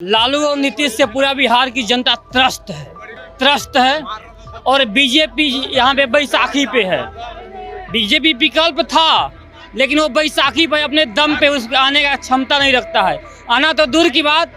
लालू और नीतीश से पूरा बिहार की जनता त्रस्त है और बीजेपी यहाँ पे बैसाखी पे है। बीजेपी विकल्प था लेकिन वो बैसाखी पे अपने दम पे उस आने का क्षमता नहीं रखता है। आना तो दूर की बात,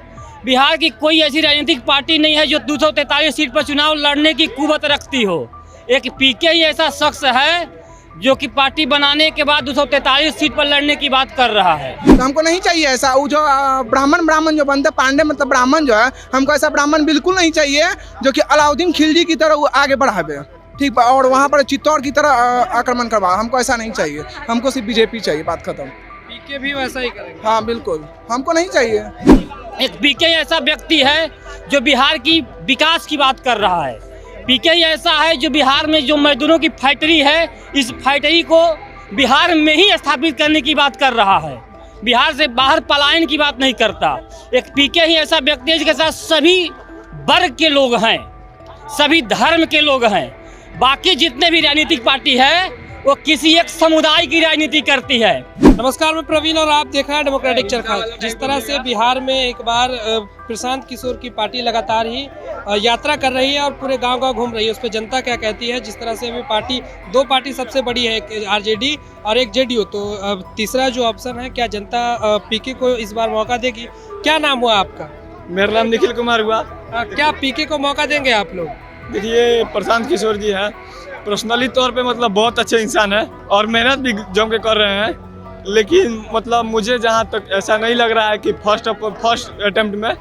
बिहार की कोई ऐसी राजनीतिक पार्टी नहीं है जो 243 सीट पर चुनाव लड़ने की कुवत रखती हो। एक पीके ही ऐसा शख्स है जो कि पार्टी बनाने के बाद 243 सीट पर लड़ने की बात कर रहा है। तो हमको नहीं चाहिए ऐसा। वो जो ब्राह्मण जो बनते पांडे मतलब ब्राह्मण जो है, हमको ऐसा ब्राह्मण बिल्कुल नहीं चाहिए जो कि अलाउद्दीन खिलजी की तरह वो आगे बढ़ावे, ठीक है, और वहाँ पर चित्तौड़ की तरह आक्रमण करवा। हमको ऐसा नहीं चाहिए, हमको सिर्फ बीजेपी चाहिए, बात खत्म। पीके भी वैसा ही करेंगे? हाँ बिल्कुल, हमको नहीं चाहिए। एक पीके ऐसा व्यक्ति है जो बिहार की विकास की बात कर रहा है। पीके ऐसा है जो बिहार में जो मजदूरों की फैक्ट्री है, इस फैक्ट्री को बिहार में ही स्थापित करने की बात कर रहा है। बिहार से बाहर पलायन की बात नहीं करता। एक पीके ही ऐसा व्यक्ति है जिसके साथ सभी वर्ग के लोग हैं, सभी धर्म के लोग हैं। बाकी जितने भी राजनीतिक पार्टी है वो किसी एक समुदाय की राजनीति करती है। नमस्कार, मैं प्रवीण और आप देख रहे हैं डेमोक्रेटिक चरखा। जिस तरह से बिहार में एक बार प्रशांत किशोर की पार्टी लगातार ही यात्रा कर रही है और पूरे गांव-गांव घूम रही है, उस पर जनता क्या कहती है। जिस तरह से अभी दो पार्टी सबसे बड़ी है, एक आरजेडी और एक जेडीयू, तो तीसरा जो ऑप्शन है, क्या जनता पीके को इस बार मौका देगी? क्या नाम हुआ आपका? मेरा नाम निखिल कुमार हुआ। क्या पीके को मौका देंगे आप लोग? देखिए, प्रशांत किशोर जी हैं, पर्सनली तौर पे मतलब बहुत अच्छे इंसान है और मेहनत भी जम के कर रहे हैं, लेकिन मतलब मुझे जहाँ तक ऐसा नहीं लग रहा है कि फर्स्ट अटेम्प्ट में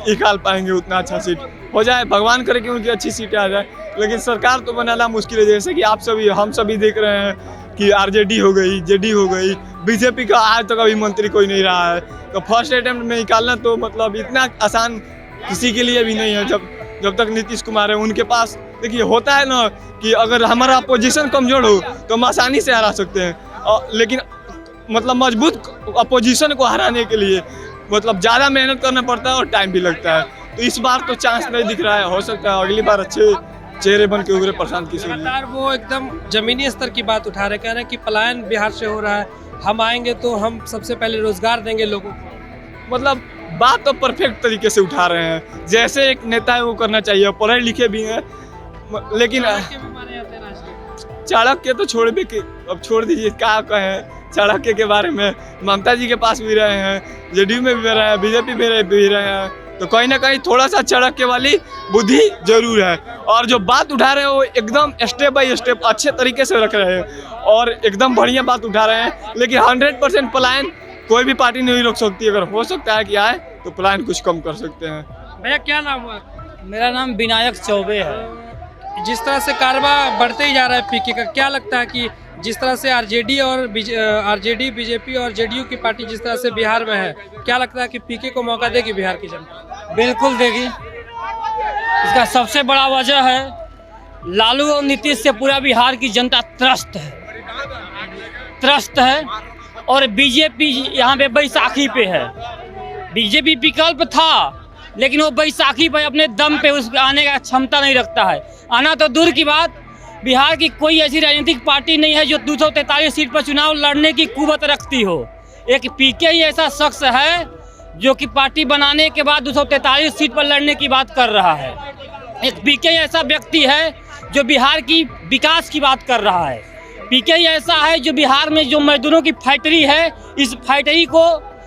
निकाल पाएंगे उतना अच्छा सीट। हो जाए, भगवान करे कि उनकी अच्छी सीटें आ जाए, लेकिन सरकार तो बनाना मुश्किल है। जैसे कि हम सभी देख रहे हैं कि आरजेडी हो गई, जेडी हो गई, बीजेपी का आज तक अभी मंत्री कोई नहीं रहा है। तो फर्स्ट अटेम्प्ट में निकालना तो मतलब इतना आसान किसी के लिए भी नहीं है। जब तक नीतीश कुमार है उनके पास, देखिए होता है ना कि अगर हमारा अपोजिशन कमजोर हो तो हम आसानी से हरा सकते हैं, लेकिन मतलब मजबूत अपोजिशन को हराने के लिए मतलब ज़्यादा मेहनत करना पड़ता है और टाइम भी लगता है। तो इस बार तो चांस नहीं दिख रहा है। हो सकता है अगली बार अच्छे चेहरे बन के उभरे प्रशांत किशोर। लगातार वो एकदम जमीनी स्तर की बात उठा रहे, कह रहे हैं कि पलायन बिहार से हो रहा है, हम आएंगे तो हम सबसे पहले रोजगार देंगे लोगों को। मतलब बात तो परफेक्ट तरीके से उठा रहे हैं, जैसे एक नेता है वो करना चाहिए। पढ़े लिखे भी हैं, लेकिन चाणक्य तो अब छोड़ दीजिए, क्या कहें चाणक्य के बारे में। ममता जी के पास भी रहे हैं, जेडीयू में भी रहे हैं, बीजेपी में भी रहे हैं, तो कहीं ना कहीं थोड़ा सा चाणक्य वाली बुद्धि जरूर है। और जो बात उठा रहे हैं वो एकदम स्टेप बाय स्टेप अच्छे तरीके से रख रहे हैं और एकदम बढ़िया बात उठा रहे हैं। लेकिन 100% पलायन कोई भी पार्टी नहीं रोक सकती। अगर हो सकता है कि आए तो पलायन कुछ कम कर सकते हैं। भैया क्या नाम हुआ? मेरा नाम विनायक चौबे है। जिस तरह से कारवा बढ़ते ही जा रहा है पीके का, क्या लगता है कि जिस तरह से आरजेडी, बीजेपी और जेडीयू की पार्टी जिस तरह से बिहार में है, क्या लगता है कि पीके को मौका देगी बिहार की जनता? बिल्कुल देगी। इसका सबसे बड़ा वजह है लालू और नीतीश से पूरा बिहार की जनता त्रस्त है और बीजेपी यहाँ पे बैसाखी पे है। बीजेपी विकल्प था लेकिन वो बैसाखी पे अपने दम पे उस आने का क्षमता नहीं रखता है। आना तो दूर की बात, बिहार की कोई ऐसी राजनीतिक पार्टी नहीं है जो 243 सीट पर चुनाव लड़ने की कुवत रखती हो। एक पीके ही ऐसा शख्स है जो कि पार्टी बनाने के बाद 243 सीट पर लड़ने की बात कर रहा है। एक पीके ऐसा व्यक्ति है जो बिहार की विकास की बात कर रहा है। पीके ऐसा है जो बिहार में जो मजदूरों की फैक्ट्री है, इस फैक्ट्री को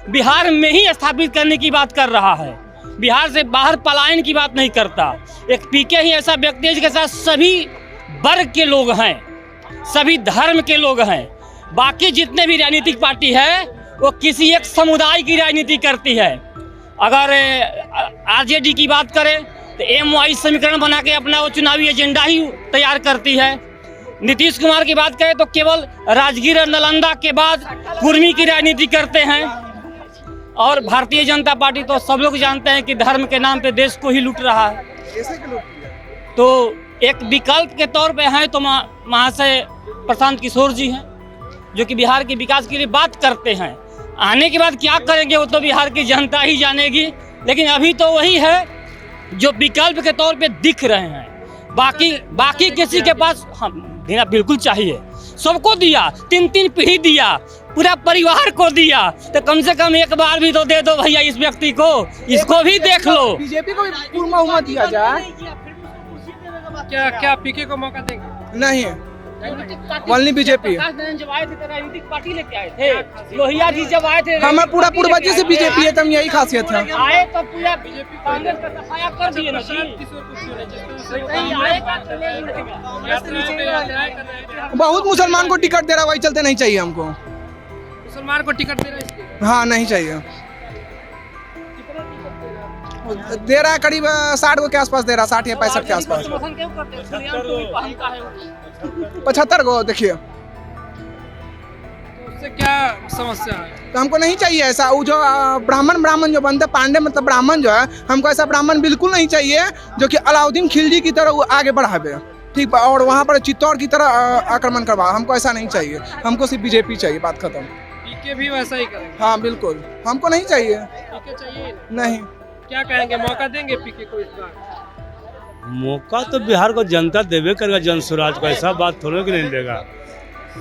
बिहार में ही स्थापित करने की बात कर रहा है। बिहार से बाहर पलायन की बात नहीं करता। एक पीके ही ऐसा व्यक्ति है जिसके साथ सभी वर्ग के लोग हैं, सभी धर्म के लोग हैं। बाकी जितने भी राजनीतिक पार्टी है वो किसी एक समुदाय की राजनीति करती है। अगर आरजेडी की बात करें तो MY समीकरण बना के अपना वो चुनावी एजेंडा ही तैयार करती है। नीतीश कुमार की बात करें तो केवल राजगीर और नालंदा के बाद कुर्मी की राजनीति करते हैं। और भारतीय जनता पार्टी तो सब लोग जानते हैं कि धर्म के नाम पे देश को ही लूट रहा है। तो एक विकल्प के तौर पे हैं तो महाशय प्रशांत किशोर जी हैं जो कि बिहार के विकास के लिए बात करते हैं। आने के बाद क्या करेंगे वो तो बिहार की जनता ही जानेगी, लेकिन अभी तो वही है जो विकल्प के तौर पे दिख रहे हैं। बाकी किसी के पास हम देना बिल्कुल चाहिए। सबको दिया, 3 पीढ़ी दिया, पूरा परिवार को दिया, तो कम से कम एक बार भी तो दे दो भैया इस व्यक्ति को, इसको भी देख लो। बीजेपी को भी पूर्ण बहुमत दिया जाए। क्या क्या पीके को मौका देंगे? नहीं, ओनली बीजेपी। जब आए थे तो राजनीतिक पार्टी लेके आए थे, लोहिया जी जब आए थे हमारा पूरा पूर्वज से बीजेपी है, तब यही खासियत है। आए तो पूरा कांग्रेस का सफाया कर दिए ना जी। बहुत मुसलमान को टिकट दे रहा, वही चलते नहीं चाहिए हमको। मुसलमान को टिकट दे रहे हैं? हाँ, नहीं चाहिए। दे रहा है करीब 60 को के आसपास दे रहा, 60 या 65 के आसपास। 75 को देखिए। उससे क्या समस्या है? तो हमको नहीं चाहिए ऐसा। वो जो ब्राह्मण जो बनते पांडे मतलब ब्राह्मण जो है, हमको ऐसा ब्राह्मण बिल्कुल नहीं चाहिए जो कि अलाउद्दीन खिलजी की तरह वो आगे बढ़ावे, ठीक, और वहाँ पर चित्तौड़ की तरह आक्रमण करवा। हमको ऐसा नहीं चाहिए, हमको सिर्फ बीजेपी चाहिए, बात खत्म। पीके भी वैसा ही करेंगे? हाँ बिल्कुल, हमको नहीं चाहिए। पीके चाहिए नहीं। क्या कहेंगे, मौका देंगे पीके को इस बार? मौका तो बिहार को जनता देवे करेगा, जन स्वराज को, ऐसा बात थोड़ा कि नहीं देगा।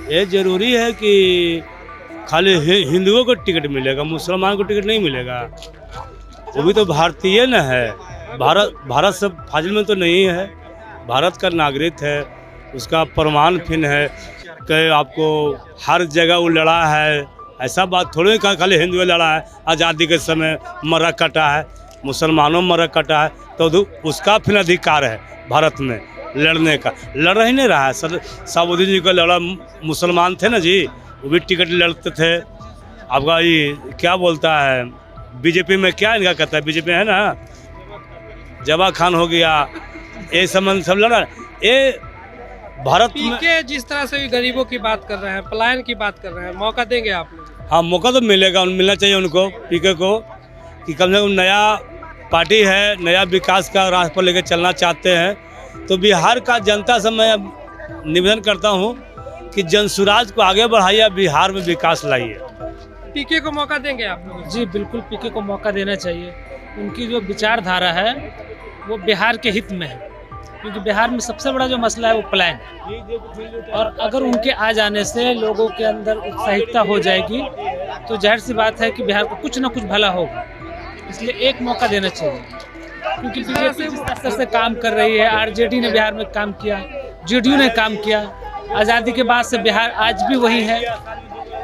ये जरूरी है कि खाली हिंदुओं को टिकट मिलेगा, मुसलमान को टिकट नहीं मिलेगा। वो भी तो भारतीय न है, भारत सब फाजिल में तो नहीं है, भारत का नागरिक है, उसका प्रमाण फिन है कि आपको हर जगह वो लड़ा है। ऐसा बात थोड़ी खाली हिंदुओं लड़ा है, आज़ादी के समय मरक कटा है, मुसलमानों मरक कटा है, तो उसका फिर अधिकार है भारत में लड़ने का। लड़ ही नहीं रहा है। साबुद्दीन जी को लड़ा, मुसलमान थे ना जी, वो भी टिकट लड़ते थे। आपका ये क्या बोलता है बीजेपी में, क्या इनका कहता है, बीजेपी है ना, जवा खान हो गया, ये सब लड़ा। ये भारत में पीके जिस तरह से गरीबों की बात कर रहे हैं, पलायन की बात कर रहे हैं, मौका देंगे आप लोग? हाँ, मौका तो मिलेगा, मिलना चाहिए उनको, पीके को, कि कम से कम नया पार्टी है, नया विकास का राह पर लेकर चलना चाहते हैं। तो बिहार का जनता से मैं निवेदन करता हूँ कि जन स्वराज को आगे बढ़ाइए, बिहार में विकास लाइए। पीके को मौका देंगे आप लोग? जी बिल्कुल, पीके को मौका देना चाहिए। उनकी जो विचारधारा है वो बिहार के हित में है, क्योंकि बिहार में सबसे बड़ा जो मसला है वो पलायन, और अगर उनके आ जाने से लोगों के अंदर उत्साहिकता हो जाएगी तो जाहिर सी बात है कि बिहार को कुछ ना कुछ भला होगा। इसलिए एक मौका देना चाहिए, क्योंकि बीजेपी जिस स्तर से काम कर रही है, आरजेडी ने बिहार में काम किया, जेडीयू ने काम किया, आज़ादी के बाद से बिहार आज भी वही है,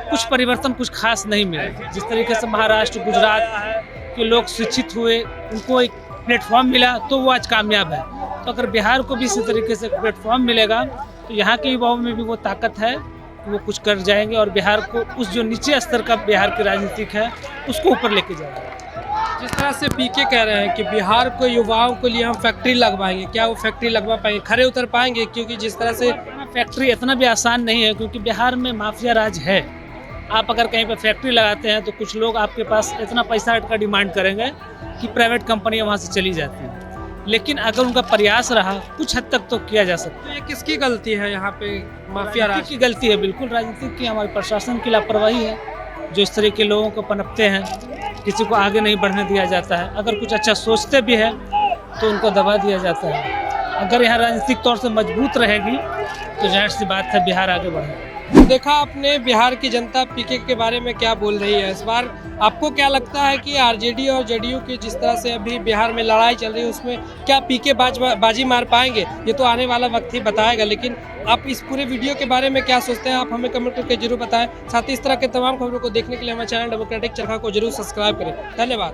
कुछ परिवर्तन कुछ खास नहीं मिला। जिस तरीके से महाराष्ट्र, गुजरात के लोग शिक्षित हुए, उनको एक प्लेटफॉर्म मिला, तो वो आज कामयाब है। तो अगर बिहार को भी इसी तरीके से प्लेटफॉर्म मिलेगा तो यहाँ के युवाओं में भी वो ताकत है कि वो कुछ कर जाएंगे, और बिहार को उस जो नीचे स्तर का बिहार की राजनीतिक है उसको ऊपर लेके जाएंगे। जिस तरह से पीके कह रहे हैं कि बिहार को युवाओं के लिए हम फैक्ट्री लगवाएंगे, क्या वो फैक्ट्री लगवा पाएंगे, खरे उतर पाएंगे? क्योंकि जिस तरह से फैक्ट्री इतना भी आसान नहीं है, क्योंकि बिहार में माफिया राज है। आप अगर कहीं पर फैक्ट्री लगाते हैं तो कुछ लोग आपके पास इतना पैसा का डिमांड करेंगे कि प्राइवेट कंपनियां वहाँ से चली जाती हैं। लेकिन अगर उनका प्रयास रहा, कुछ हद तक तो किया जा सकता है। ये किसकी गलती है यहाँ पे, माफिया राज की गलती है? बिल्कुल राजनीतिक की, हमारे प्रशासन की लापरवाही है, जो इस तरह के लोगों को पनपते हैं, किसी को आगे नहीं बढ़ने दिया जाता है। अगर कुछ अच्छा सोचते भी है तो उनको दबा दिया जाता है। अगर यहाँ राजनीतिक तौर से मजबूत रहेगी तो जाहिर सी बात है बिहार आगे बढ़ेगा। देखा आपने बिहार की जनता पीके के बारे में क्या बोल रही है इस बार। आपको क्या लगता है कि आरजेडी और जेडीयू की जिस तरह से अभी बिहार में लड़ाई चल रही है, उसमें क्या पीके बाजी मार पाएंगे? ये तो आने वाला वक्त ही बताएगा। लेकिन आप इस पूरे वीडियो के बारे में क्या सोचते हैं, आप हमें कमेंट करके जरूर बताएं। साथ ही इस तरह के तमाम खबरों को देखने के लिए हमारे चैनल डेमोक्रेटिक चरखा को जरूर सब्सक्राइब करें। धन्यवाद।